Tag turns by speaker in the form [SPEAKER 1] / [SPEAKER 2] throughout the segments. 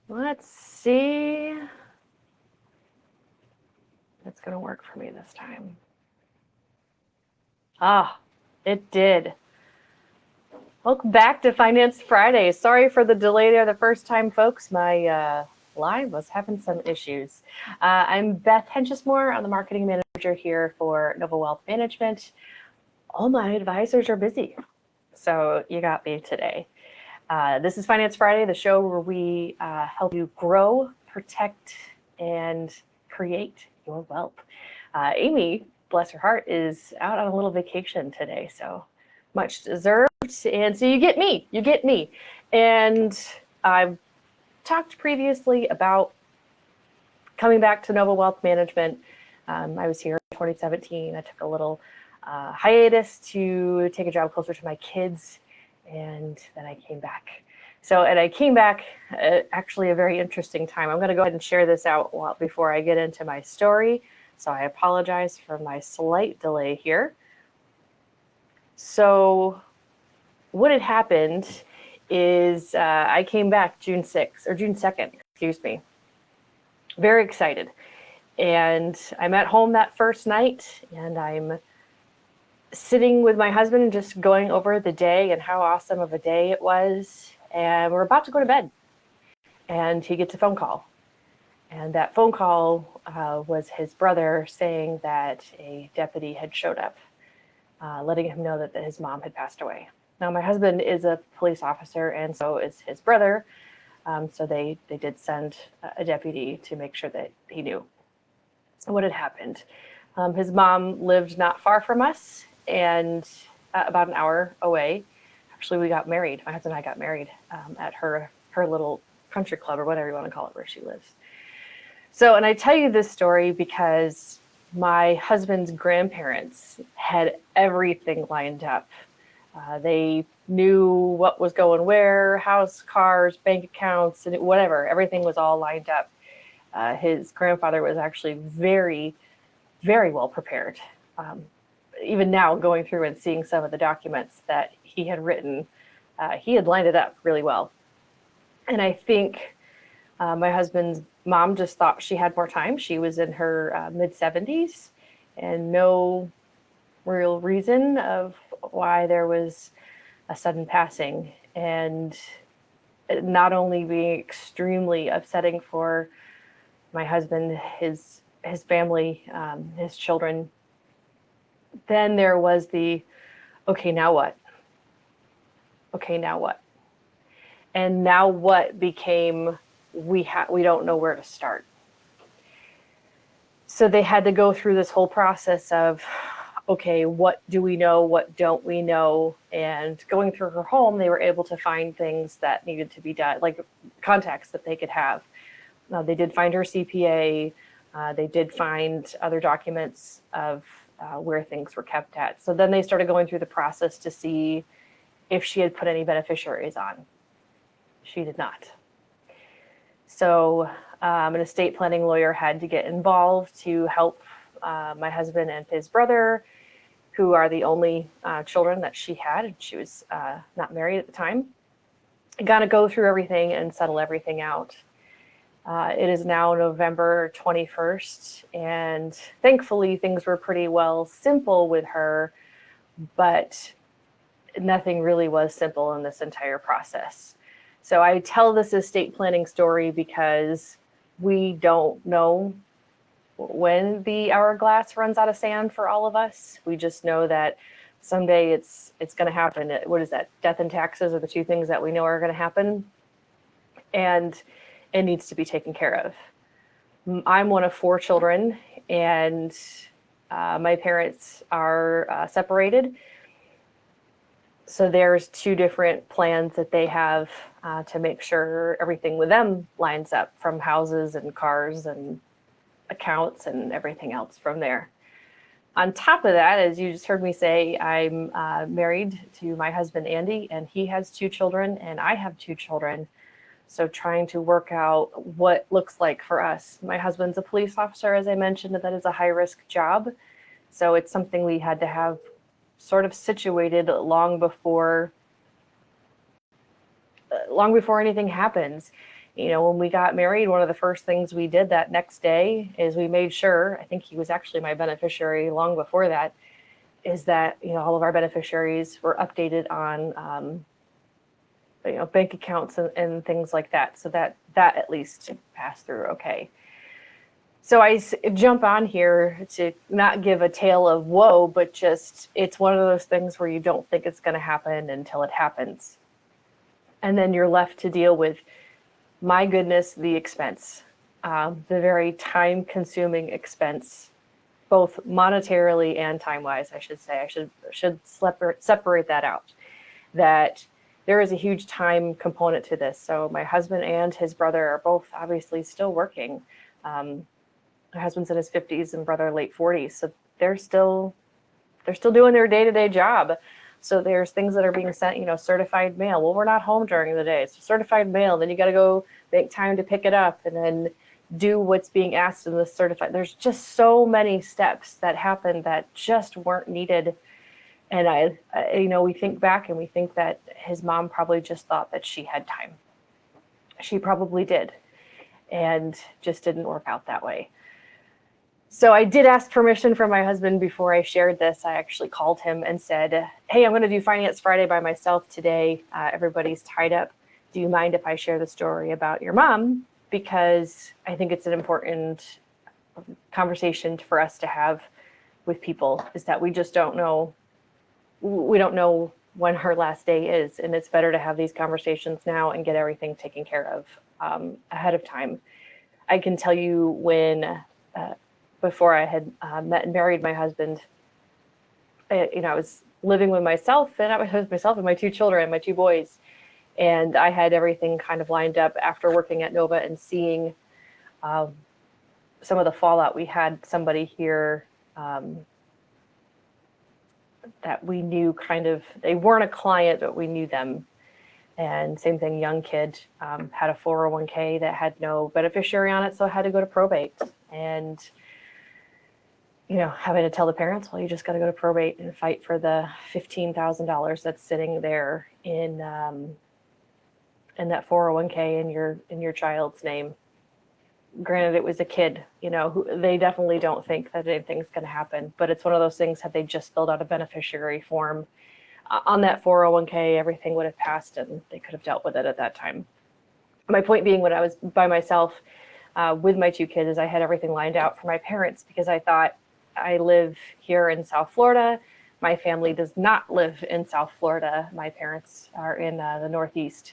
[SPEAKER 1] Let's see if it's going to work for me this time. Ah, it did. Welcome back to Finance Friday. Sorry for the delay there the first time, folks. My live was having some issues. I'm Beth Henchesmore. I'm the marketing manager here for Nova Wealth Management. All my advisors are busy, so you got me today. This is Finance Friday, the show where we help you grow, protect, and create your wealth. Amy, bless her heart, is out on a little vacation today, so much deserved. And so you get me. And I've talked previously about coming back to Nova Wealth Management. I was here in 2017. I took a little hiatus to take a job closer to my kids, and then I came back. And I came back at actually a very interesting time. I'm going to go ahead and share this out before I get into my story. So I apologize for my slight delay here. So what had happened is I came back June 6th or June 2nd, excuse me. Very excited. And I'm at home that first night, and I'm sitting with my husband and just going over the day and how awesome of a day it was. And we're about to go to bed. And he gets a phone call. And that phone call was his brother saying that a deputy had showed up, letting him know that his mom had passed away. Now, my husband is a police officer, and so is his brother. So they did send a deputy to make sure that he knew what had happened. His mom lived not far from us and about an hour away. Actually, we got married. My husband and I got married at her little country club, or whatever you want to call it, where she lives. So, and I tell you this story because my husband's grandparents had everything lined up. They knew what was going where, house, cars, bank accounts, and whatever. Everything was all lined up. His grandfather was actually very, very well prepared. Even now, going through and seeing some of the documents that he had written, he had lined it up really well. And I think my husband's mom just thought she had more time. She was in her mid-70s, and no real reason of why there was a sudden passing. And not only being extremely upsetting for my husband, his family, his children, then there was the, okay, now what? Okay, now what? And now what became, we don't know where to start. So they had to go through this whole process of, okay, what do we know? What don't we know? And going through her home, they were able to find things that needed to be done, like contacts that they could have. They did find her CPA. They did find other documents of where things were kept at. So then they started going through the process to see if she had put any beneficiaries on. She did not. So an estate planning lawyer had to get involved to help my husband and his brother, who are the only children that she had. She was not married at the time. Got to go through everything and settle everything out. It is now November 21st, and thankfully things were pretty well simple with her, but nothing really was simple in this entire process. So I tell this estate planning story because we don't know when the hourglass runs out of sand for all of us. We just know that someday it's going to happen. What is that? Death and taxes are the two things that we know are going to happen. And it needs to be taken care of. I'm one of 4 children, and my parents are separated. So there's 2 different plans that they have to make sure everything with them lines up, from houses and cars and accounts and everything else from there. On top of that, as you just heard me say, I'm married to my husband, Andy, and he has 2 children, and I have 2 children. So trying to work out what looks like for us. My husband's a police officer, as I mentioned, and that is a high-risk job. So it's something we had to have sort of situated long before anything happens. When we got married, one of the first things we did that next day is we made sure, I think he was actually my beneficiary long before that, is that, all of our beneficiaries were updated on, bank accounts and things like that. So that at least passed through okay. So I jump on here to not give a tale of woe, but just it's one of those things where you don't think it's going to happen until it happens. And then you're left to deal with, my goodness, the expense, the very time-consuming expense, both monetarily and time-wise, I should say. I should separate that out, that there is a huge time component to this. So my husband and his brother are both obviously still working. My husband's in his 50s and brother late 40s. So they're still doing their day-to-day job. So there's things that are being sent, certified mail. Well, we're not home during the day. So certified mail, then you got to go make time to pick it up and then do what's being asked in the certified. There's just so many steps that happen that just weren't needed. And we think back and we think that his mom probably just thought that she had time. She probably did, and just didn't work out that way. So I did ask permission from my husband before I shared this. I actually called him and said, hey, I'm going to do Finance Friday by myself today. Everybody's tied up. Do you mind if I share the story about your mom? Because I think it's an important conversation for us to have with people, is that we just don't know. We don't know when her last day is. And it's better to have these conversations now and get everything taken care of ahead of time. I can tell you when... before I had met and married my husband, I was living with myself, and I was with myself and my two children, my two boys. And I had everything kind of lined up after working at Nova and seeing some of the fallout. We had somebody here that we knew they weren't a client, but we knew them. And same thing, young kid, had a 401k that had no beneficiary on it, so I had to go to probate. And having to tell the parents, well, you just got to go to probate and fight for the $15,000 that's sitting there in that 401k in your child's name. Granted, it was a kid, who they definitely don't think that anything's going to happen, but it's one of those things, had they just filled out a beneficiary form on that 401k, everything would have passed and they could have dealt with it at that time. My point being, when I was by myself with my two kids, I had everything lined out for my parents, because I thought, I live here in South Florida. My family does not live in South Florida. My parents are in the Northeast.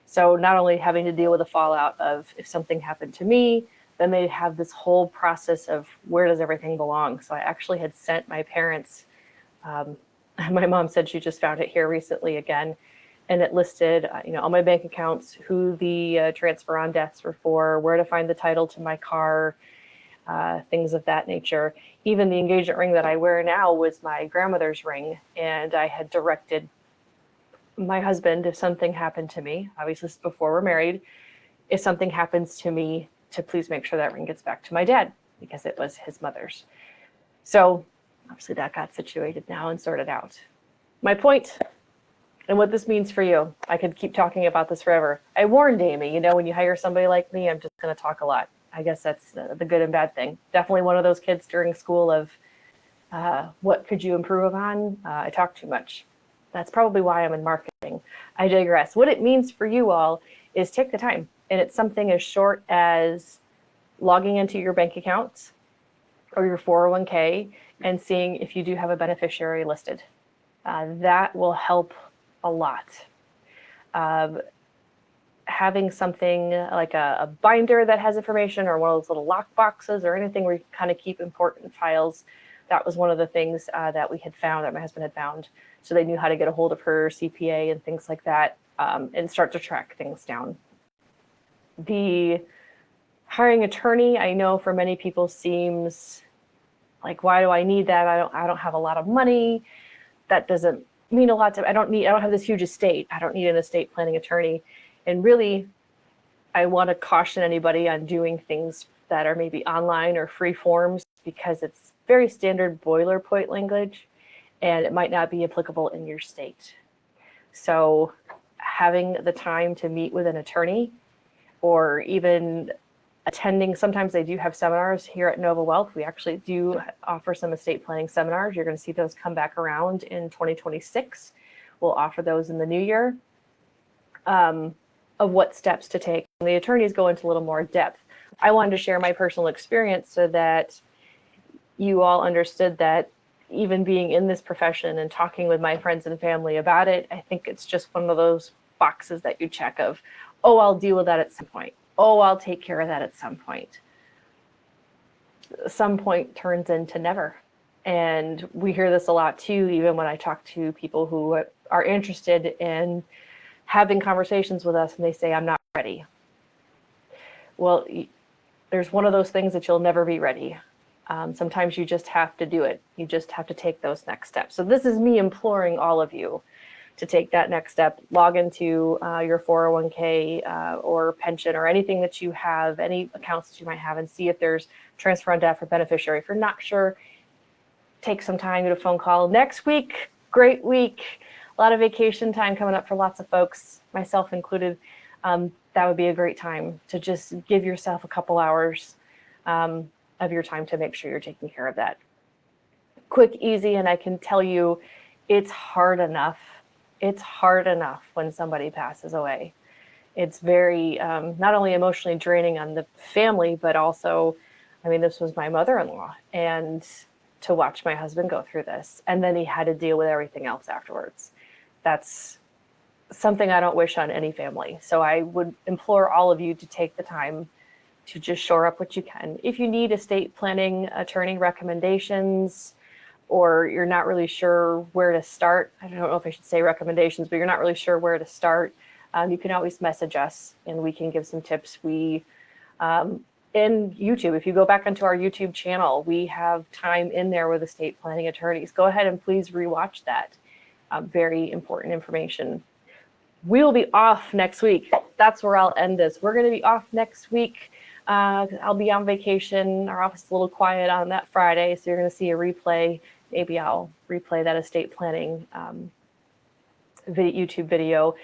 [SPEAKER 1] So not only having to deal with the fallout of if something happened to me, then they'd have this whole process of where does everything belong. So I actually had sent my parents, my mom said she just found it here recently again, and it listed all my bank accounts, who the transfer on deaths were for, where to find the title to my car, things of that nature. Even the engagement ring that I wear now was my grandmother's ring, and I had directed my husband, if something happened to me, obviously this is before we're married, if something happens to me, to please make sure that ring gets back to my dad, because it was his mother's. So obviously that got situated now and sorted out. My point, and what this means for you, I could keep talking about this forever. I warned Amy, when you hire somebody like me, I'm just going to talk a lot. I guess that's the good and bad thing. Definitely one of those kids during school of what could you improve upon? I talk too much. That's probably why I'm in marketing. I digress. What it means for you all is take the time. And it's something as short as logging into your bank accounts or your 401k and seeing if you do have a beneficiary listed. That will help a lot. Having something like a binder that has information, or one of those little lock boxes, or anything where you kind of keep important files. That was one of the things that we had found, that my husband had found. So they knew how to get a hold of her CPA and things like that, and start to track things down. The hiring attorney, I know for many people seems like, why do I need that? I don't have a lot of money. That doesn't mean a lot to me. I don't have this huge estate. I don't need an estate planning attorney. And really, I want to caution anybody on doing things that are maybe online or free forms, because it's very standard boilerplate language, and it might not be applicable in your state. So having the time to meet with an attorney or even attending. Sometimes they do have seminars here at Nova Wealth. We actually do offer some estate planning seminars. You're going to see those come back around in 2026. We'll offer those in the new year, of what steps to take. And the attorneys go into a little more depth. I wanted to share my personal experience so that you all understood that even being in this profession and talking with my friends and family about it, I think it's just one of those boxes that you check of, oh, I'll deal with that at some point. Oh, I'll take care of that at some point. Some point turns into never. And we hear this a lot too, even when I talk to people who are interested in having conversations with us and they say, I'm not ready. Well, there's one of those things that you'll never be ready. Sometimes you just have to do it. You just have to take those next steps. So this is me imploring all of you to take that next step. Log into your 401k or pension or anything that you have, any accounts that you might have, and see if there's transfer on death or beneficiary. If you're not sure, take some time, get a phone call. Next week, great week. A lot of vacation time coming up for lots of folks, myself included. That would be a great time to just give yourself a couple hours of your time to make sure you're taking care of that. Quick, easy, and I can tell you it's hard enough. It's hard enough when somebody passes away. It's very, not only emotionally draining on the family, but also, I mean, this was my mother-in-law, and to watch my husband go through this, and then he had to deal with everything else afterwards. That's something I don't wish on any family. So I would implore all of you to take the time to just shore up what you can. If you need estate planning attorney recommendations, or you're not really sure where to start, I don't know if I should say recommendations, but you're not really sure where to start, you can always message us and we can give some tips. We, in YouTube, if you go back onto our YouTube channel, we have time in there with estate planning attorneys. Go ahead and please rewatch that. Very important information. We'll be off next week. That's where I'll end this. We're going to be off next week. I'll be on vacation. Our office is a little quiet on that Friday, so you're going to see a replay. Maybe I'll replay that estate planning YouTube video.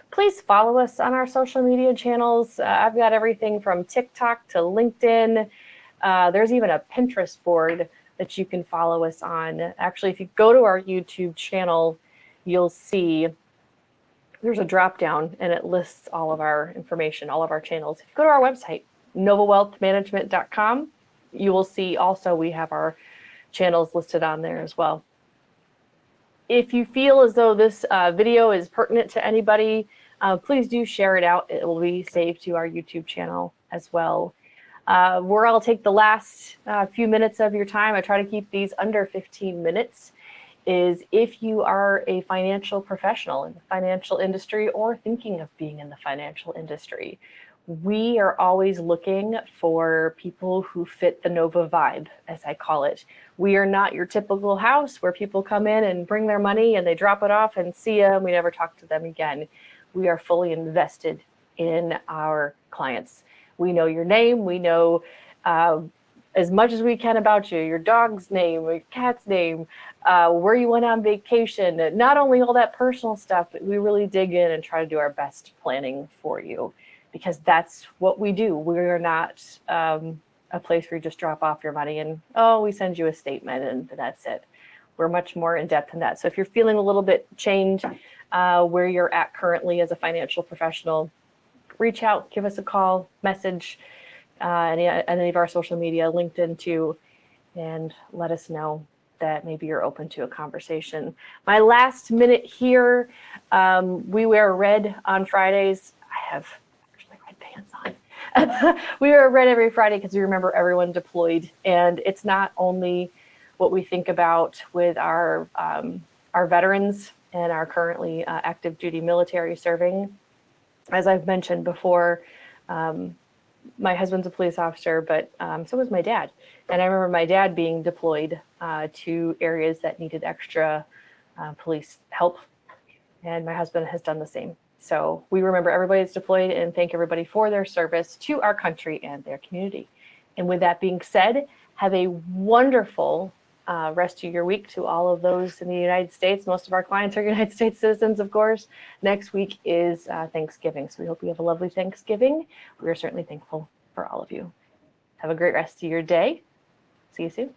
[SPEAKER 1] Please follow us on our social media channels. I've got everything from TikTok to LinkedIn. There's even a Pinterest board that you can follow us on. Actually, if you go to our YouTube channel, you'll see there's a drop down and it lists all of our information, all of our channels. If you go to our website, novawealthmanagement.com, you will see also we have our channels listed on there as well. If you feel as though this video is pertinent to anybody, please do share it out. It will be saved to our YouTube channel as well. Where I'll take the last few minutes of your time, I try to keep these under 15 minutes, is if you are a financial professional in the financial industry or thinking of being in the financial industry. We are always looking for people who fit the Nova vibe, as I call it. We are not your typical house where people come in and bring their money and they drop it off and see ya and we never talk to them again. We are fully invested in our clients. We know your name. We know as much as we can about you, your dog's name, your cat's name, where you went on vacation, not only all that personal stuff, but we really dig in and try to do our best planning for you, because that's what we do. We are not a place where you just drop off your money and, oh, we send you a statement and that's it. We're much more in depth than that. So if you're feeling a little bit changed where you're at currently as a financial professional, reach out, give us a call, message, any of our social media, LinkedIn too, and let us know that maybe you're open to a conversation. My last minute here, we wear red on Fridays. I have actually red pants on. We wear red every Friday because we remember everyone deployed, and it's not only what we think about with our veterans and our currently active duty military serving. As I've mentioned before, my husband's a police officer, but so was my dad. And I remember my dad being deployed to areas that needed extra police help. And my husband has done the same. So we remember everybody that's deployed and thank everybody for their service to our country and their community. And with that being said, have a wonderful rest of your week to all of those in the United States. Most of our clients are United States citizens, of course. Next week is Thanksgiving, so we hope you have a lovely Thanksgiving. We are certainly thankful for all of you. Have a great rest of your day. See you soon.